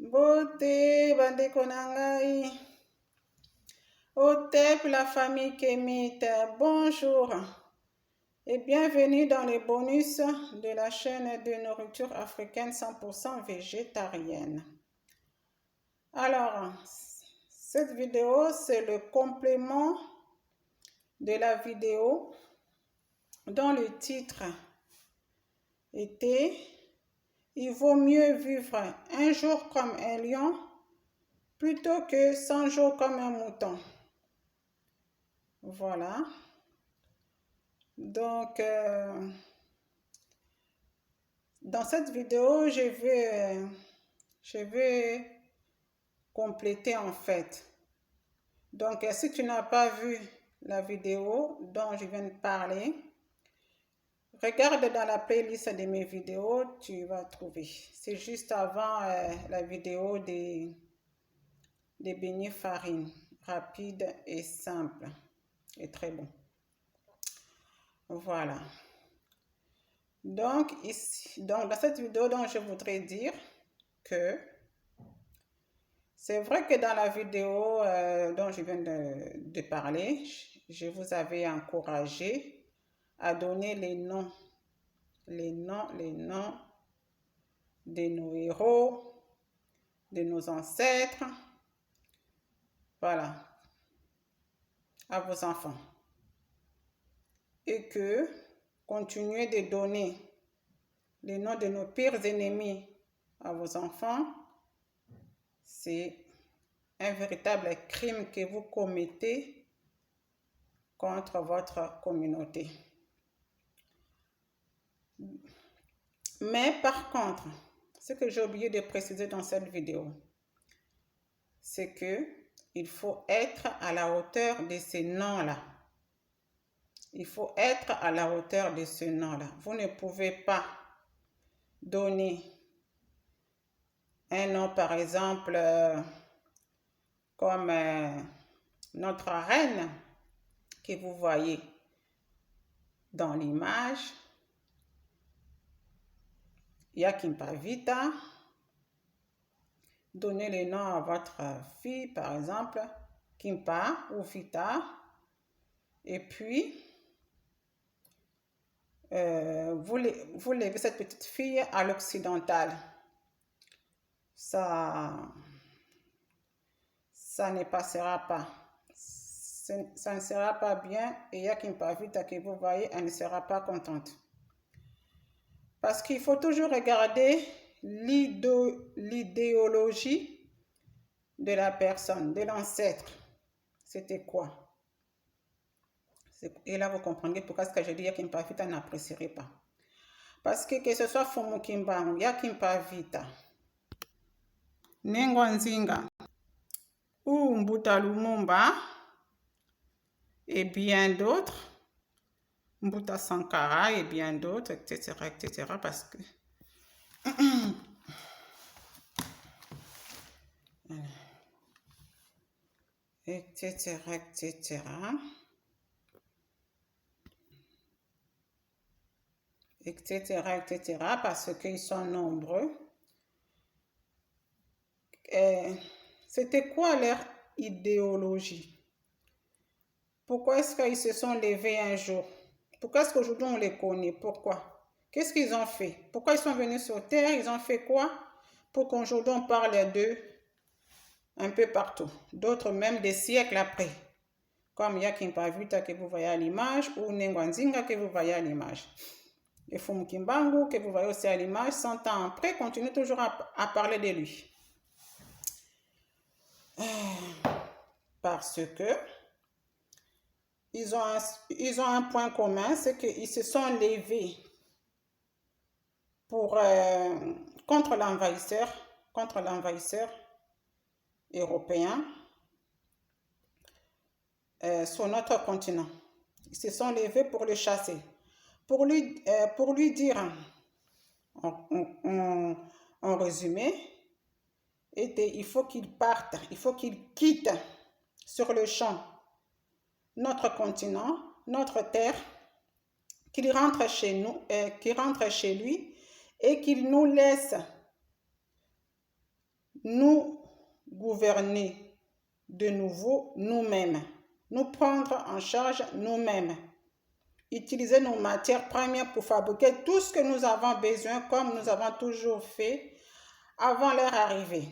Beauté, bandeko nangai. Au TEP, la famille Kémite, bonjour et bienvenue dans les bonus de la chaîne de nourriture africaine 100% végétarienne. Alors, cette vidéo, c'est le complément de la vidéo dont le titre était « Il vaut mieux vivre un jour comme un lion plutôt que 100 jours comme un mouton ». Voilà. Donc, dans cette vidéo, je vais compléter en fait. Donc, si tu n'as pas vu la vidéo dont je viens de parler, regarde dans la playlist de mes vidéos, tu vas trouver. C'est juste avant la vidéo des beignets farine, rapide et simple et très bon. Voilà. Donc, dans cette vidéo, je voudrais dire que c'est vrai que dans la vidéo dont je viens de parler, je vous avais encouragé à donner les noms de nos héros, de nos ancêtres, voilà, à vos enfants. Et que continuez de donner les noms de nos pires ennemis à vos enfants, c'est un véritable crime que vous commettez contre votre communauté. Mais par contre, ce que j'ai oublié de préciser dans cette vidéo, c'est que il faut être à la hauteur de ces noms-là. Il faut être à la hauteur de ce nom-là. Vous ne pouvez pas donner un nom, par exemple, comme notre reine que vous voyez dans l'image, Yakimpavita. Donnez le nom à votre fille, par exemple, Kimpa ou Vita. Et puis, vous levez cette petite fille à l'occidental. Ça ne passera pas. Ça ne sera pas bien. Et Yakimpavita que vous voyez, elle ne sera pas contente. Parce qu'il faut toujours regarder l'idéologie de la personne, de l'ancêtre. C'était quoi? Et là, vous comprendrez pourquoi ce que je dis Yakimpavita n'apprécierait pas. Parce que ce soit Fumu Kimbangu, Yakimpavita, Nengwanzinga ou Mbuta Lumumba et bien d'autres, Mbuta Sankara et bien d'autres, etc., parce que etc., parce qu'ils sont nombreux. C'était quoi leur idéologie? Pourquoi est-ce qu'ils se sont levés un jour? Pourquoi est-ce qu'aujourd'hui on les connaît? Pourquoi? Qu'est-ce qu'ils ont fait? Pourquoi ils sont venus sur Terre? Ils ont fait quoi pour qu'aujourd'hui on parle d'eux un peu partout? D'autres même des siècles après. Comme Yakimpavita que vous voyez à l'image ou Nengwanzinga que vous voyez à l'image. Et Fumu Kimbangu que vous voyez aussi à l'image, 100 ans après, continue toujours à parler de lui. Parce que ils ont un point commun, c'est qu'ils se sont levés pour, contre l'envahisseur européen sur notre continent. Ils se sont levés pour le chasser, pour lui dire en résumé, il faut qu'il parte, il faut qu'il quitte sur le champ notre continent, notre terre, qu'il rentre chez nous, qu'il rentre chez lui et qu'il nous laisse nous gouverner de nouveau nous-mêmes, nous prendre en charge nous-mêmes, utiliser nos matières premières pour fabriquer tout ce que nous avons besoin comme nous avons toujours fait avant leur arrivée.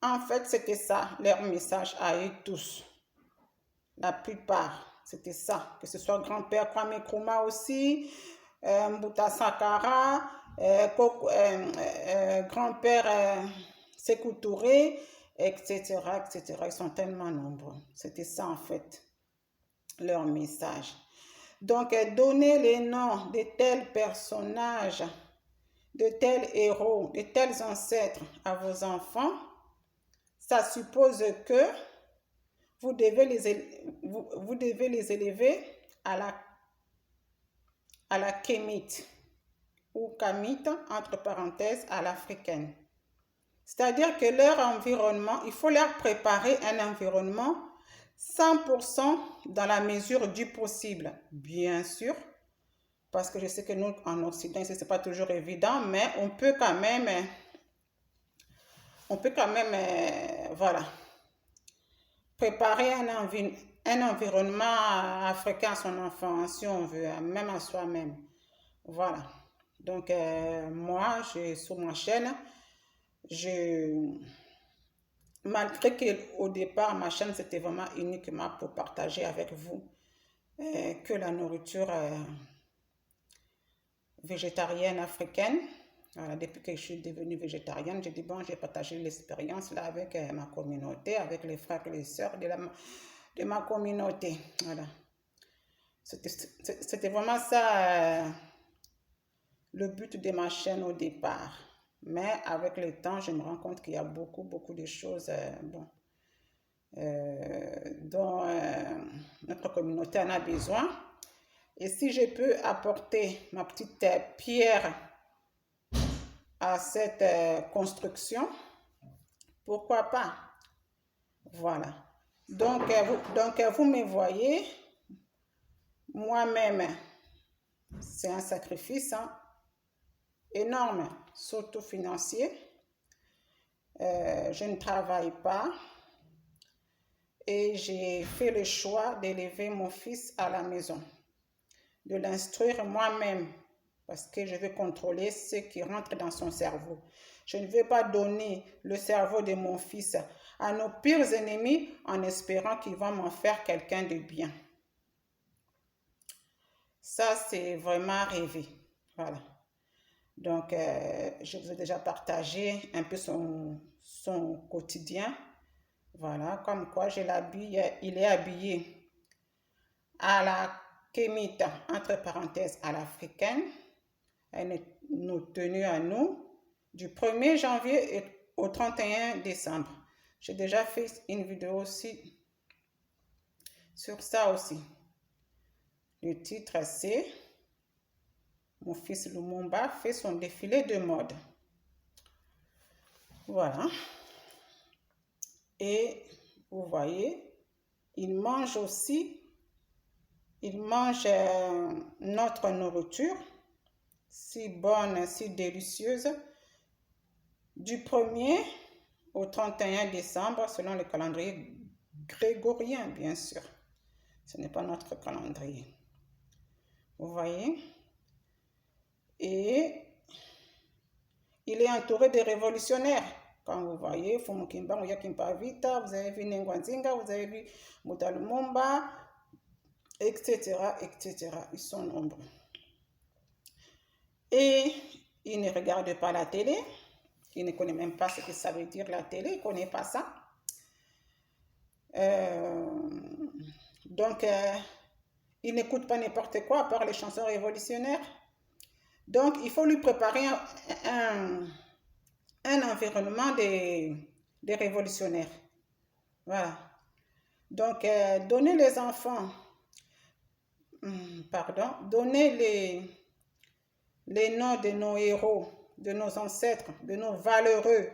En fait, c'était ça leur message à eux tous. La plupart, c'était ça. Que ce soit grand-père Kwame Nkrumah aussi, Mbuta Sankara, grand-père Sékou Touré, etc., etc. Ils sont tellement nombreux. C'était ça en fait, leur message. Donc, donner les noms de tels personnages, de tels héros, de tels ancêtres à vos enfants, ça suppose que vous devez les élever à la kémite ou kamite, entre parenthèses, à l'africaine. C'est-à-dire que leur environnement, il faut leur préparer un environnement 100% dans la mesure du possible, bien sûr, parce que je sais que nous, en Occident, ce n'est pas toujours évident, mais on peut quand même voilà, préparer un environnement africain à son enfant, si on veut, même à soi-même. Voilà. Donc, moi, sur ma chaîne, malgré qu'au départ, ma chaîne, c'était vraiment uniquement pour partager avec vous que la nourriture végétarienne africaine. Voilà, depuis que je suis devenue végétarienne, j'ai dit, bon, j'ai partagé l'expérience là avec ma communauté, avec les frères et les sœurs de ma communauté. Voilà. C'était vraiment ça le but de ma chaîne au départ. Mais avec le temps, je me rends compte qu'il y a beaucoup de choses dont notre communauté en a besoin. Et si je peux apporter ma petite pierre à cette construction, pourquoi pas? Voilà. Donc, vous me voyez, moi-même, c'est un sacrifice énorme, surtout financier. Je ne travaille pas et j'ai fait le choix d'élever mon fils à la maison, de l'instruire moi-même parce que je veux contrôler ce qui rentre dans son cerveau. Je ne veux pas donner le cerveau de mon fils à nos pires ennemis en espérant qu'ils vont m'en faire quelqu'un de bien. Ça, c'est vraiment rêver. Voilà. Donc, je vous ai déjà partagé un peu son quotidien. Voilà, comme quoi il est habillé à la kémite, entre parenthèses, à l'africaine. Nos tenues à nous, du 1er janvier au 31 décembre. J'ai déjà fait une vidéo aussi sur ça aussi. Le titre, c'est Mon fils Lumumba fait son défilé de mode. Voilà. Et vous voyez, il mange notre nourriture, si bonne, si délicieuse, du 1er au 31 décembre, selon le calendrier grégorien, bien sûr. Ce n'est pas notre calendrier. Vous voyez? Et il est entouré de révolutionnaires. Quand vous voyez, Fumukimba, Oyakimpa Vita, vous avez vu Nengwanzinga, vous avez vu Mbuta Lumumba, etc., etc. Ils sont nombreux. Et ils ne regardent pas la télé. Ils ne connaissent même pas ce que ça veut dire la télé. Ils ne connaissent pas ça. Donc, ils n'écoutent pas n'importe quoi à part les chansons révolutionnaires. Donc, il faut lui préparer un environnement des révolutionnaires. Voilà. Donc, donner les enfants, donner les noms de nos héros, de nos ancêtres, de nos valeureux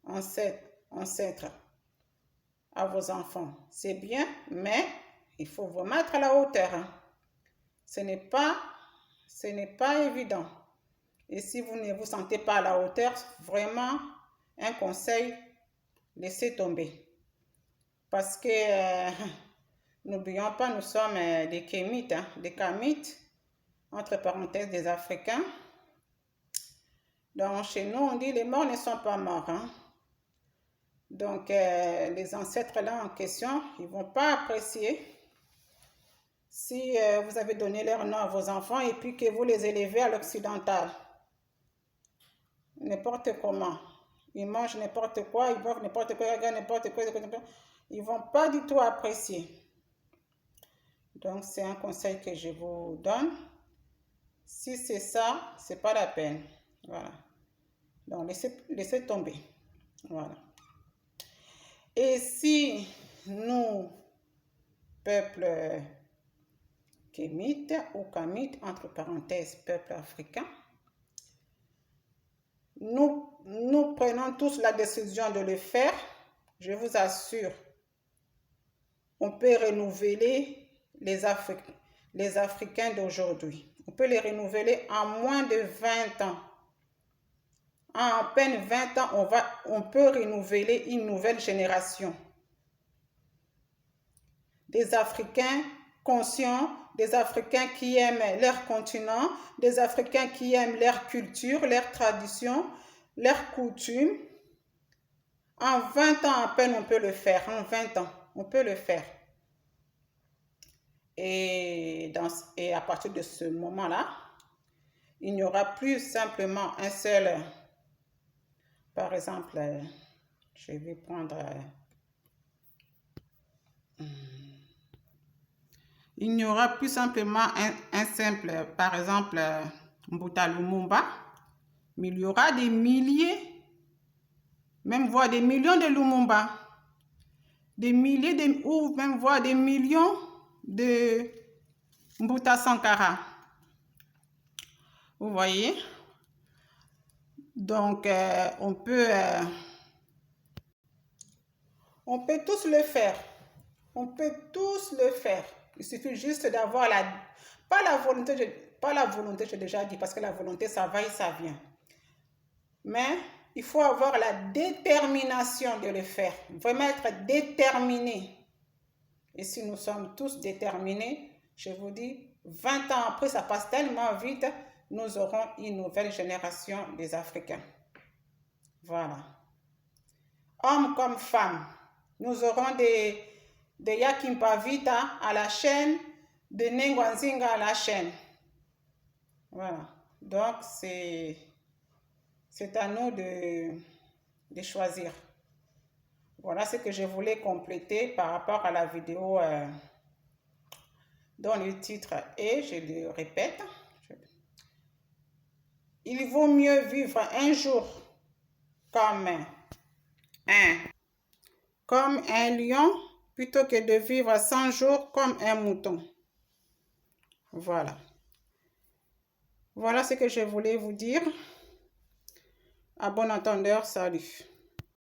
ancêtres à vos enfants. C'est bien, mais il faut vous mettre à la hauteur. Ce n'est pas évident. Et si vous ne vous sentez pas à la hauteur, vraiment, un conseil, laissez tomber. Parce que, n'oublions pas, nous sommes des Kémites, hein, des Kamites, entre parenthèses des Africains. Donc, chez nous, on dit les morts ne sont pas morts. Hein. Donc, les ancêtres là en question, ils ne vont pas apprécier si vous avez donné leur nom à vos enfants et puis que vous les élevez à l'occidental. N'importe comment. Ils mangent n'importe quoi, ils boivent n'importe quoi, ils regardent n'importe quoi. Ils ne vont pas du tout apprécier. Donc, c'est un conseil que je vous donne. Si c'est ça, ce n'est pas la peine. Voilà. Donc, laissez tomber. Voilà. Et si nous, peuple Kémite ou Kamite, entre parenthèses, peuple africain, nous prenons tous la décision de le faire, je vous assure, on peut renouveler les Africains d'aujourd'hui. On peut les renouveler en moins de 20 ans. En à peine 20 ans, on peut renouveler une nouvelle génération. Des Africains conscients, des Africains qui aiment leur continent, des Africains qui aiment leur culture, leur tradition, leurs coutumes. En 20 ans à peine, on peut le faire. En 20 ans, on peut le faire. Et à partir de ce moment-là, il n'y aura plus simplement un seul, par exemple, je vais prendre, il n'y aura plus simplement un simple, par exemple, Mbuta Lumumba, mais il y aura des milliers, même voire des millions de Lumumba, des milliers ou même voire des millions de Mbuta Sankara. Vous voyez? Donc, on peut tous le faire. On peut tous le faire. Il suffit juste d'avoir pas la volonté, j'ai déjà dit, parce que la volonté, ça va et ça vient. Mais il faut avoir la détermination de le faire. Vraiment être déterminé. Et si nous sommes tous déterminés, je vous dis, 20 ans après, ça passe tellement vite, nous aurons une nouvelle génération des Africains. Voilà. Hommes comme femmes, nous aurons des Yakimpavita à la chaîne, de Nengwanzinga à la chaîne. Voilà. Donc, c'est à nous de choisir. Voilà ce que je voulais compléter par rapport à la vidéo dont le titre est, je le répète, il vaut mieux vivre un jour comme un lion plutôt que de vivre 100 jours comme un mouton. Voilà. Voilà ce que je voulais vous dire. À bon entendeur, salut.